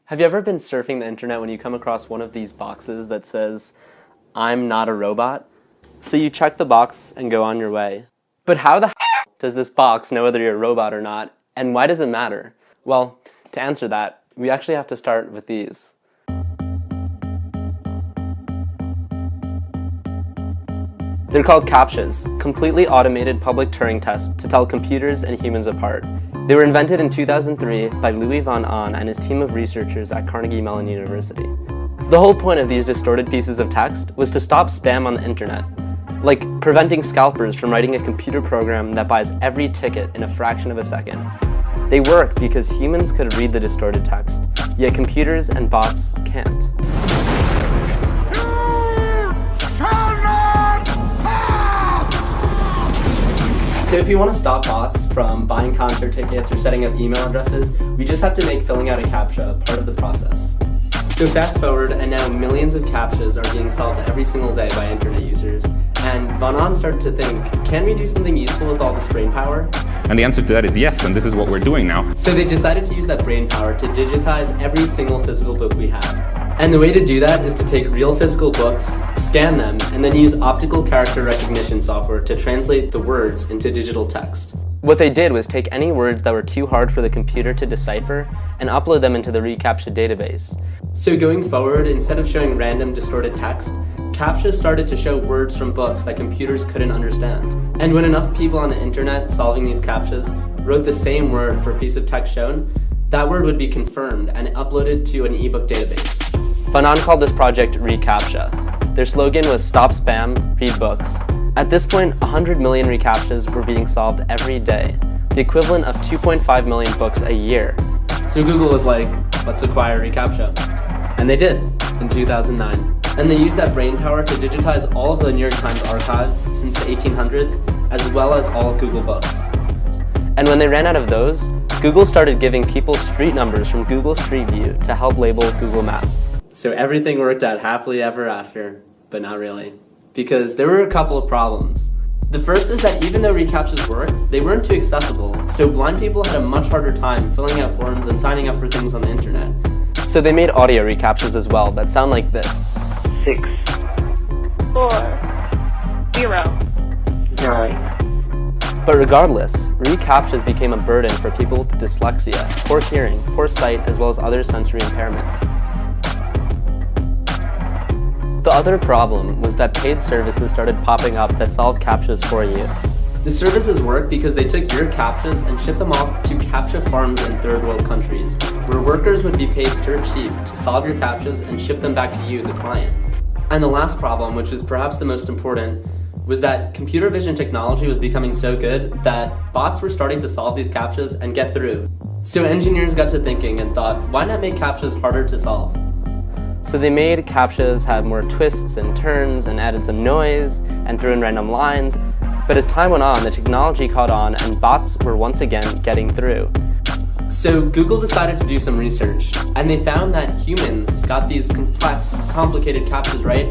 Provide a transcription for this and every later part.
Have you ever been surfing the internet when you come across one of these boxes that says, "I'm not a robot"? So you check the box and go on your way. But how the does this box know whether you're a robot or not, and why does it matter? Well, to answer that, we actually have to start with these. They're called CAPTCHAs, completely automated public Turing tests to tell computers and humans apart. They were invented in 2003 by Louis von Ahn and his team of researchers at Carnegie Mellon University. The whole point of these distorted pieces of text was to stop spam on the internet, like preventing scalpers from writing a computer program that buys every ticket in a fraction of a second. They work because humans could read the distorted text, yet computers and bots can't. So if you want to stop bots from buying concert tickets or setting up email addresses, we just have to make filling out a CAPTCHA part of the process. So fast forward, and now millions of CAPTCHAs are being solved every single day by internet users. And von Ahn started to think, can we do something useful with all this brain power? And the answer to that is yes, and this is what we're doing now. So they decided to use that brain power to digitize every single physical book we have. And the way to do that is to take real physical books, scan them, and then use optical character recognition software to translate the words into digital text. What they did was take any words that were too hard for the computer to decipher and upload them into the reCAPTCHA database. So going forward, instead of showing random distorted text, CAPTCHAs started to show words from books that computers couldn't understand. And when enough people on the internet solving these CAPTCHAs wrote the same word for a piece of text shown, that word would be confirmed and uploaded to an ebook database. Von Ahn called this project reCAPTCHA. Their slogan was "Stop Spam, Read Books." At this point, 100 million reCAPTCHAs were being solved every day, the equivalent of 2.5 million books a year. So Google was like, let's acquire reCAPTCHA. And they did, in 2009. And they used that brain power to digitize all of the New York Times archives since the 1800s, as well as all of Google Books. And when they ran out of those, Google started giving people street numbers from Google Street View to help label Google Maps. So everything worked out happily ever after, but not really. Because there were a couple of problems. The first is that even though reCAPTCHAs worked, they weren't too accessible, so blind people had a much harder time filling out forms and signing up for things on the internet. So they made audio reCAPTCHAs as well that sound like this. 6, 4, 0, 9. But regardless, reCAPTCHAs became a burden for people with dyslexia, poor hearing, poor sight, as well as other sensory impairments. The other problem was that paid services started popping up that solved CAPTCHAs for you. The services work because they took your CAPTCHAs and shipped them off to CAPTCHA farms in third world countries, where workers would be paid dirt cheap to solve your CAPTCHAs and ship them back to you, the client. And the last problem, which is perhaps the most important, was that computer vision technology was becoming so good that bots were starting to solve these CAPTCHAs and get through. So engineers got to thinking and thought, why not make CAPTCHAs harder to solve? So they made CAPTCHAs have more twists and turns and added some noise and threw in random lines. But as time went on, the technology caught on and bots were once again getting through. So Google decided to do some research, and they found that humans got these complex, complicated CAPTCHAs right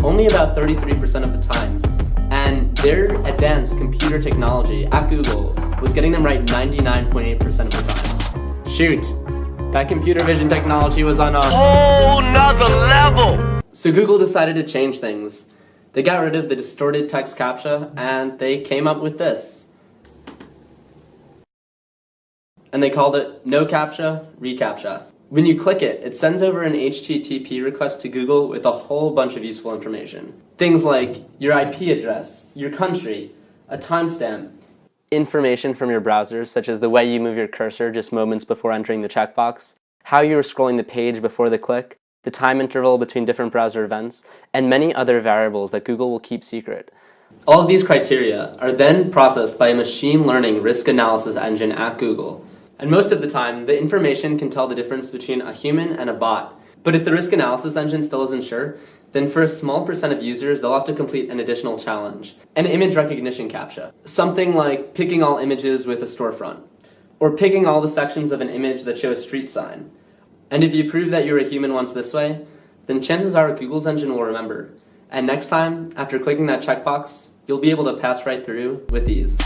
only about 33% of the time. And their advanced computer technology at Google was getting them right 99.8% of the time. Shoot, that computer vision technology was on a whole nother level! So Google decided to change things. They got rid of the distorted text CAPTCHA, and they came up with this. And they called it No CAPTCHA, reCAPTCHA. When you click it, it sends over an HTTP request to Google with a whole bunch of useful information. Things like your IP address, your country, a timestamp, information from your browser, such as the way you move your cursor just moments before entering the checkbox, how you were scrolling the page before the click, the time interval between different browser events, and many other variables that Google will keep secret. All of these criteria are then processed by a machine learning risk analysis engine at Google. And most of the time, the information can tell the difference between a human and a bot. But if the risk analysis engine still isn't sure, then for a small percent of users, they'll have to complete an additional challenge. An image recognition CAPTCHA. Something like picking all images with a storefront, or picking all the sections of an image that show a street sign. And if you prove that you're a human once this way, then chances are Google's engine will remember. And next time, after clicking that checkbox, you'll be able to pass right through with these.